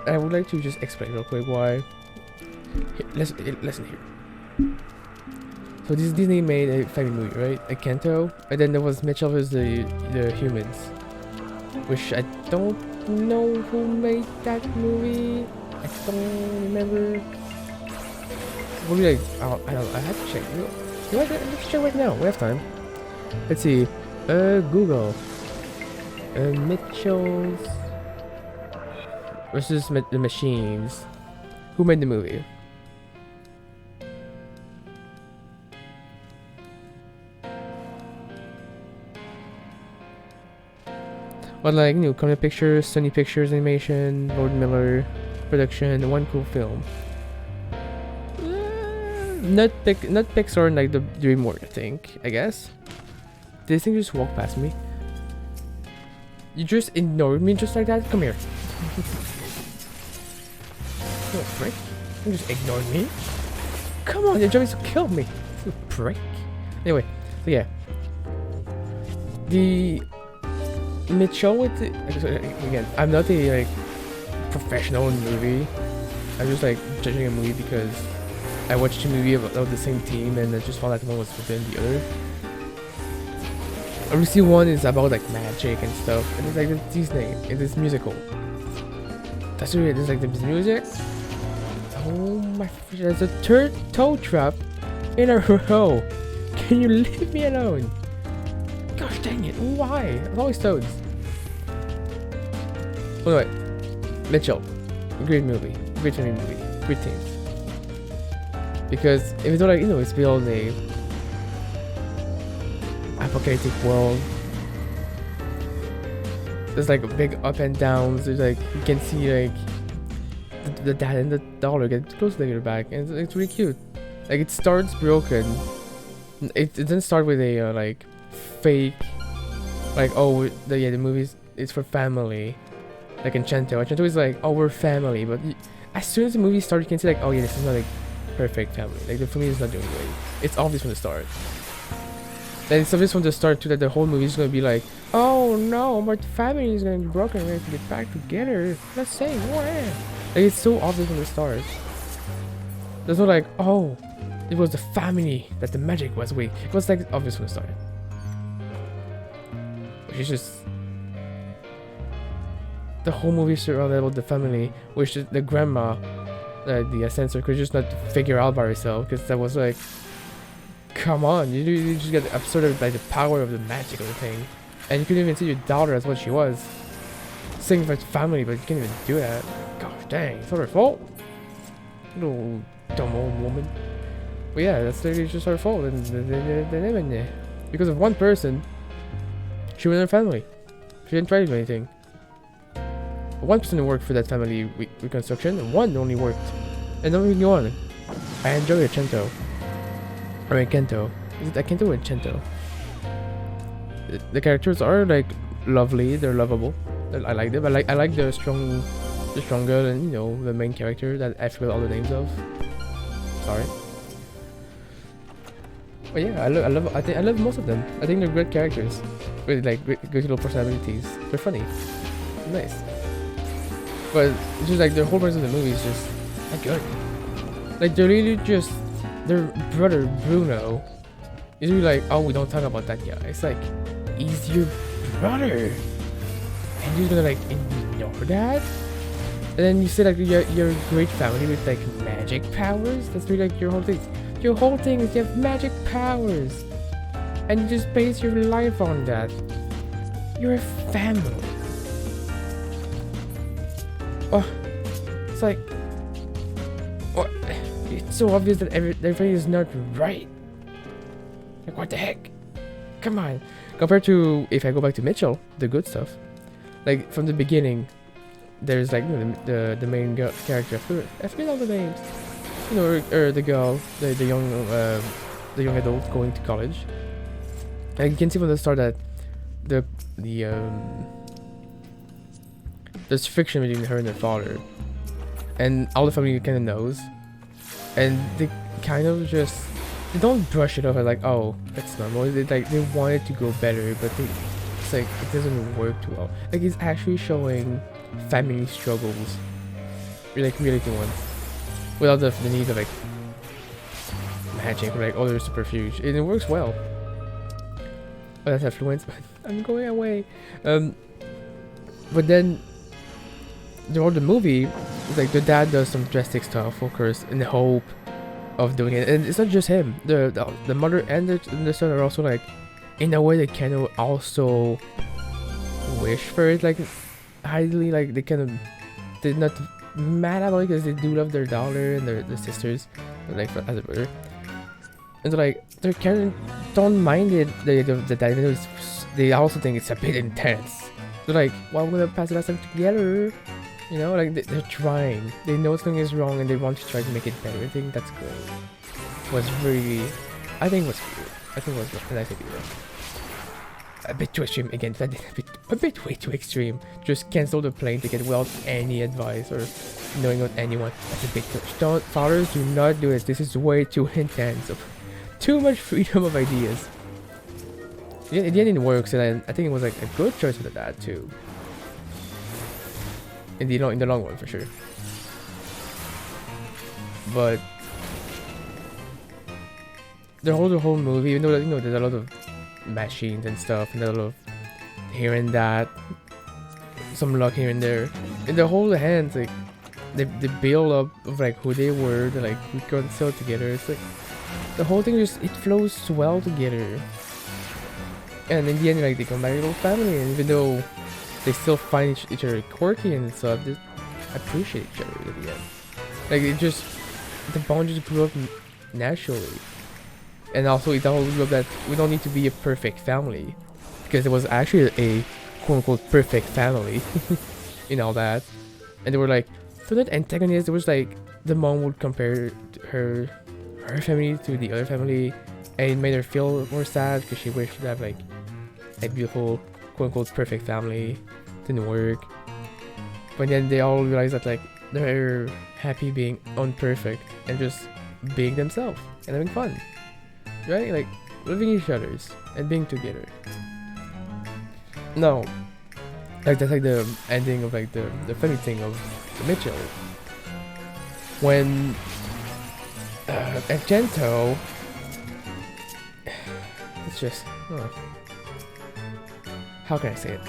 I would like to just explain real quick why. Here, listen here. So this Disney made a family movie, right? Encanto, and then there was Mitchell vs. the humans, which I don't know who made that movie. I don't remember. What do you like? I don't know. I have to check. You know what? Let's check right now. We have time. Let's see. Google. Mitchell's versus the Machines. Who made the movie? But like, you know, Comic Pictures, Sony Pictures Animation, Lord Miller production, One Cool Film. Not Pixar, like the DreamWorks, I think. I guess. Did this thing just walk past me? You just ignored me just like that? Come here. You prick. You just ignored me. Come on, your job is to kill me. You prick. Anyway, so yeah. The Mitchell with the, again, I'm not a like professional in movie. I'm just like judging a movie because I watched a movie of the same team and I just found that one was better than the other. Obviously one is about like magic and stuff, and it's like the Disney, it is musical. That's what it is, like the music. Oh my, there's a third toe trap in a row. Can you leave me alone? Gosh dang it, why? It's always toads. Oh no, wait. Mitchell, great movie, great family movie, great teams. Because even though like, you know, it's built a apocalyptic world, there's like a big up and downs. There's like, you can see like the dad and the daughter get close to their back, and it's really cute. Like it starts broken. It doesn't start with a like fake, like, oh the movie is for family, like Encanto. Encanto is like, oh, we're family, but as soon as the movie starts, you can see like, oh yeah, this is not like perfect family. Like the family is not doing great. It's obvious from the start. And it's obvious from the start too that the whole movie is gonna be like, oh no, my family is gonna be broken. We have to get back together. Let's say, what? Like it's so obvious from the start. There's no like, oh, it was the family that the magic was weak. It was like obvious from the start. Which is just the whole movie surrounded about the family, which is the grandma, the censor could just not figure out by herself, because that was like, come on, you just get absorbed by the power of the magic of the thing, and you couldn't even see your daughter as what she was, saying for family, but you can't even do that. Gosh dang, it's not her fault. Little dumb old woman. But yeah, that's literally just her fault, and because of one person, she ruined her family. She didn't try to do anything. One person worked for that family reconstruction, and one only worked. And then we go on. I enjoy Encanto. Or Encanto. Is it Encanto or Encanto? The characters are like lovely, they're lovable. I like them. I like the strong girl, and you know, the main character that I forgot all the names of. Sorry. But yeah, I love most of them. I think they're great characters. With like great little personalities. They're funny. Nice. But it's just like the whole rest of the movie is just not good. Like they're really just, their brother Bruno is really like, oh, we don't talk about that guy. It's like, he's your brother, and you're gonna like ignore that? And then you say like you're a great family with like magic powers. That's really like your whole thing. Your whole thing is you have magic powers, and you just base your life on that. You're a family. Oh, it's like, what? It's so obvious that everything is not right. Like, what the heck? Come on. Compared to, if I go back to Mitchell, the good stuff, like from the beginning, there's like, you know, the main character. I forget all the names. You know, or the girl, the young adult going to college. And you can see from the start that there's friction between her and her father, and all the family kind of knows, and they kind of just, they don't brush it off as like, oh, that's normal. They want it to go better, but it's like it doesn't work too well. Like it's actually showing family struggles like reality ones, without the need of like magic or like other superfuge. And it works well. Oh, that's affluence, but I'm going away. But then throughout the movie, it's like the dad does some drastic stuff, of course, in the hope of doing it. And it's not just him. The mother and the son are also like, in a way, they kind of also wish for it, like highly, like they kind of they're not mad about it because they do love their daughter and their sisters, like as a brother. And so like they kind of don't mind it. The dad, even though they also think it's a bit intense. They're like, well, we're gonna pass the last time together. You know, like they're trying. They know something is wrong and they want to try to make it better. I think that's great. Was really, I think it was good. I think it was a nice idea. A bit too extreme again. A bit way too extreme. Just cancel the plane ticket without any advice or knowing what anyone. That's a bit too much. Don't, fathers, do not do it. This is way too intense. Too much freedom of ideas. Yeah, in the end it works, and I think it was like a good choice for the dad too. In the long run, for sure. But the whole movie, even though there's a lot of machines and stuff, and a lot of here and that, some luck here and there, in the whole hands, like the build up of like who they were, the like reconcile together. It's like the whole thing just it flows well together. And in the end, like they come back to a little family, and even though they still find each other quirky and stuff, they appreciate each other at the end. Like it just, the bond just grew up naturally. And also it all grew up that we don't need to be a perfect family, because it was actually a quote unquote perfect family in all that. And they were like, they're not antagonists. There was like the mom would compare her family to the other family, and it made her feel more sad because she wished to have like a beautiful quote unquote perfect family. Didn't work. But then they all realized that like they're happy being unperfect and just being themselves and having fun, right? Like loving each other's and being together. No, like that's like the ending of like the funny thing of the Mitchell when Encanto, it's just how can I say it?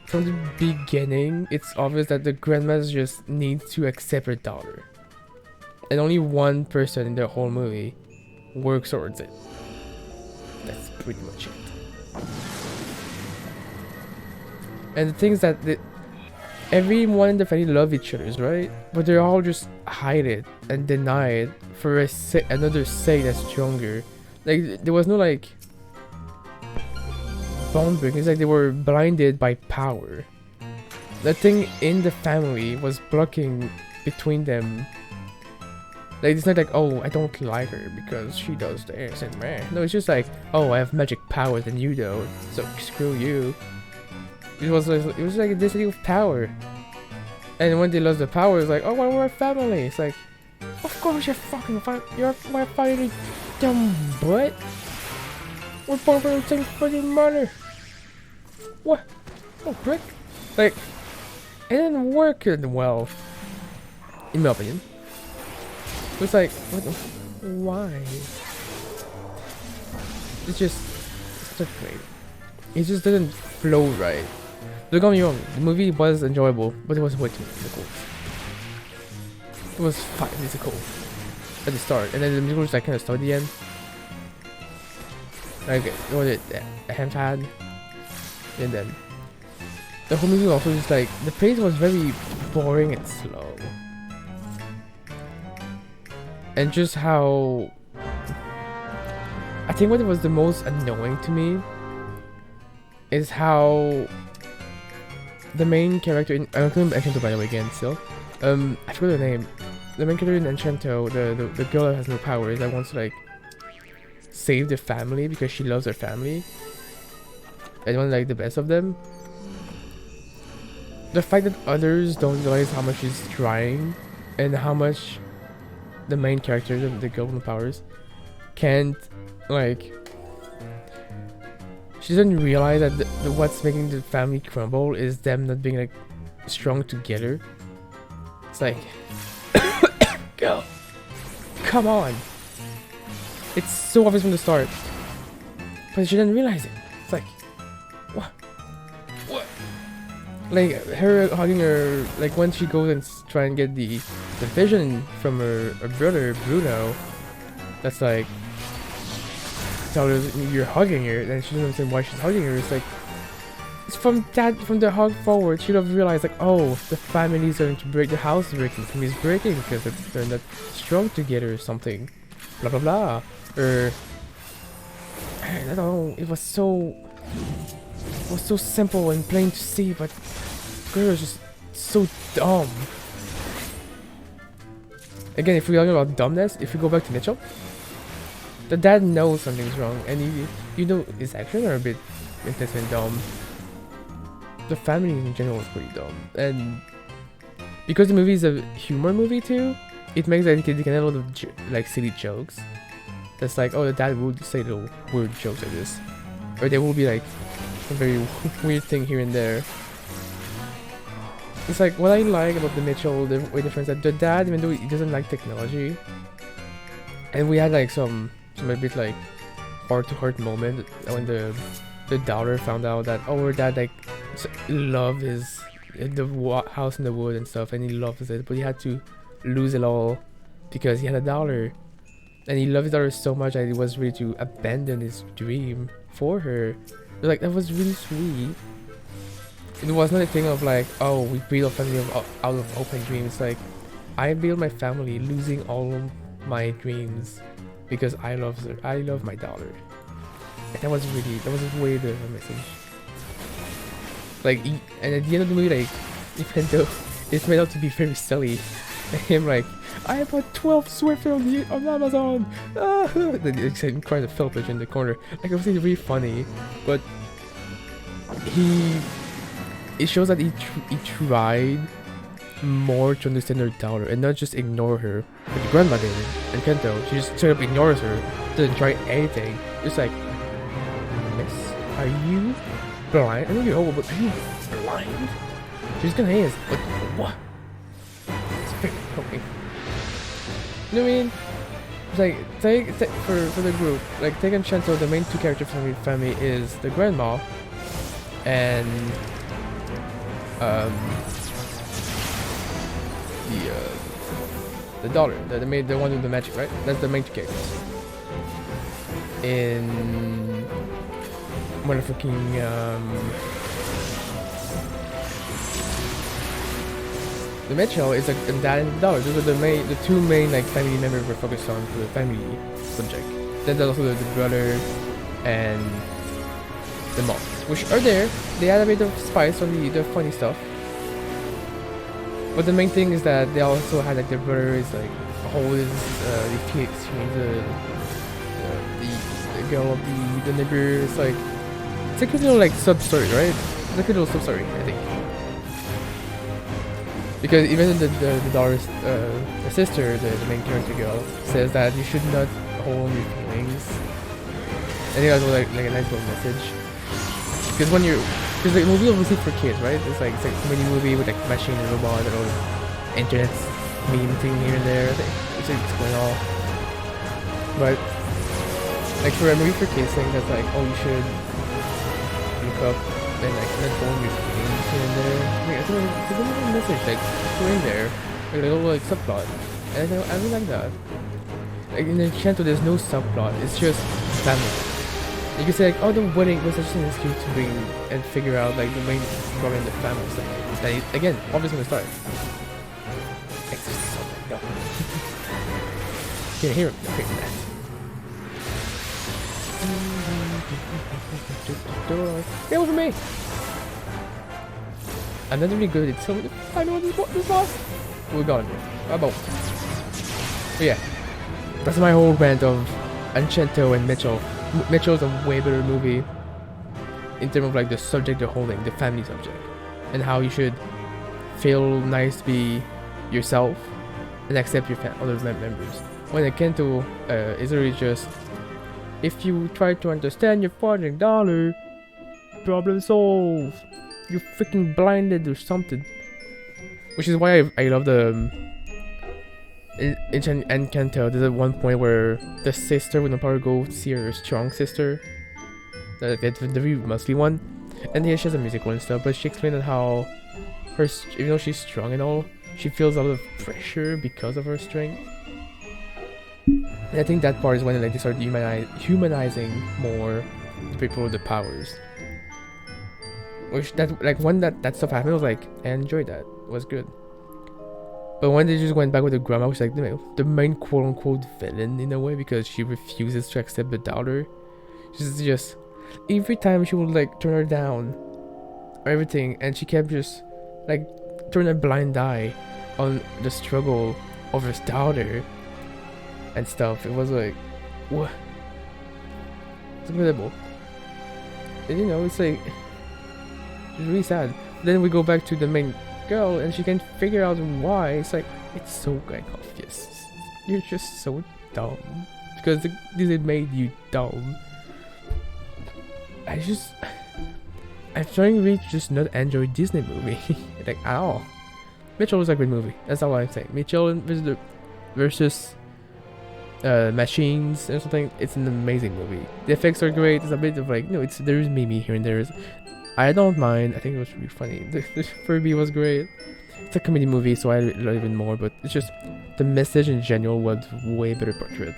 From the beginning, it's obvious that the grandmas just need to accept her daughter, and only one person in the whole movie works towards it. That's pretty much it. And the thing is that everyone in the family love each other, right? But they all just hide it and deny it for another sake that's stronger. Like there was no like bond breaking. It's like they were blinded by power. The thing in the family was blocking between them. Like it's not like, oh, I don't like her because she does this and meh. No, it's just like, oh, I have magic powers and you don't, so screw you. It was like a density of power. And when they lost the power, it's like, oh, well, we're a family. It's like, of course you're fucking you're my family, dumb butt. We're both the same fucking mother. What? Oh, prick. Like, it didn't work well, in my opinion. It was like, why? It's not great. It just didn't flow right. Don't get me wrong, the movie was enjoyable, but it was way too musical. It was fine musical at the start, and then the musical was like kind of slow at the end. Like, what was it? A hand pad, and then the whole movie also just like the pace was very boring and slow, and just how I think what was the most annoying to me is how the main character in Encanto, by the way, again still, I forgot her name. The main character in Encanto, the girl that has no powers, that wants to like save the family because she loves her family and wants like the best of them. The fact that others don't realize how much she's trying and how much the main character, the girl with no powers, can't like. She doesn't realize that what's making the family crumble is them not being like strong together. It's like, go, come on. It's so obvious from the start, but she didn't realize it. It's like, what? Like her hugging her, like when she goes and try and get the vision from her brother Bruno. That's like, tell her you're hugging her, and she doesn't understand why she's hugging her. It's like, it's from the hug forward. She'd have realized like, oh, the family's going to break, the house is breaking, the family's breaking because they're not strong together or something. Blah blah blah. Or I don't know. It was so simple and plain to see, but the girl was just so dumb. Again, if we're talking about dumbness, if we go back to Mitchell, the dad knows something's wrong, and you know his actions are a bit intense and dumb. The family in general is pretty dumb, and because the movie is a humor movie too, it makes like they can have a lot of like silly jokes. That's like, oh, the dad would say little weird jokes like this, or there will be like a very weird thing here and there. It's like what I like about the Mitchell, the way difference that the dad, even though he doesn't like technology, and we had like some a bit like heart-to-heart moment when the daughter found out that, oh, her dad like loved the house in the wood and stuff, and he loves it, but he had to lose it all because he had a dollar, and he loved his daughter so much that he was ready to abandon his dream for her. Like, that was really sweet. It was not a thing of like, oh, we build a family out of open dreams. Like, I built my family losing all of my dreams because I love my daughter. And that was way the message. Like, and at the end of the movie, like, even though it's made out to be very silly, and him like, I bought 12 Swiffer on Amazon. Then crying to Philip in the corner. Like, it was really funny, but it shows that he tried more to understand her daughter and not just ignore her. Like the grandmother in Encanto, she just straight up ignores her, doesn't try anything. It's like, miss, are you blind? I know you're old, but are you blind? She's gonna hate us, but what? It's very annoying. You know what I mean? It's like, take for the group, like take Encanto, the main two characters from the family is the grandma and the daughter, the one with the magic, right? That's the main two characters. In motherfucking the Mitchell is like the dad and the daughter. Those are the two main like family members we're focused on for the family subject. Then there's also the brother and the mom, which are there. They add a bit of spice on the funny stuff. But the main thing is that they also had like their brother is like always the Phoenix, the girl of the neighbor. It's like a little like sub story, right? It's like a little sub story, I think. Because even the daughter's the sister, the main character girl, says that you should not hold your feelings. I think that's like a nice little message. Because because the movie obviously for kids, right? It's like a comedy movie with like machine and robot and all the internet meme thing here and there. It's going on. But like for a movie for kids, saying that's like, oh, you should look up and like not hold your feelings here and there. Like, I think it's a little message like going there, like a little like subplot, and I really like that. Like in Encanto, there's no subplot. It's just family. You can say like, oh, the wedding was just an excuse to bring and figure out like the main problem in the family stuff. That again, obviously from the start. It's just so no. Can you hear him? Okay, that. Get over me! I'm not really good at telling I know this boss. We're gone. I won't. But yeah, that's my whole rant of Encanto and Mitchell. Mitchell's a way better movie in terms of like the subject they're holding, the family subject, and how you should feel nice to be yourself and accept your other members. When Encanto is really just, if you try to understand your fucking dollar, problem solved. You're freaking blinded or something. which is why I love the in Encanto. There's at one point where the sister with no power go see her strong sister, the very muscly one, and yeah, she has a musical and stuff. But she explained that how even though she's strong and all, she feels a lot of pressure because of her strength. And I think that part is when like they start humanizing more the people with the powers. Which that like when that stuff happened, I was like, I enjoyed that. It was good. But when they just went back with the grandma, which is like the main quote unquote villain in a way because she refuses to accept the daughter. She's just every time she would like turn her down or everything, and she kept just like turn a blind eye on the struggle of his daughter and stuff. It was like, what? It's incredible. And you know, it's like it's really sad. Then we go back to the main girl, and she can't figure out why. It's like it's so like obvious. You're just so dumb because Disney made you dumb. I'm trying to really just not enjoy Disney movie like at all. Mitchell was a great movie. That's all I'm saying. Mitchell versus machines and something. It's an amazing movie. The effects are great. It's a bit of like there's Mimi here and there. I don't mind. I think it was really funny. The Furby was great. It's a comedy movie, so I love it even more. But it's just the message in general was way better portrayed.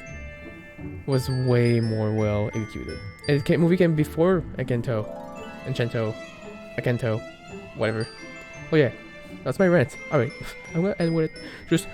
Was way more well executed. And movie came before Encanto, whatever. Oh yeah, that's my rant. All right, I'm gonna end with it. Just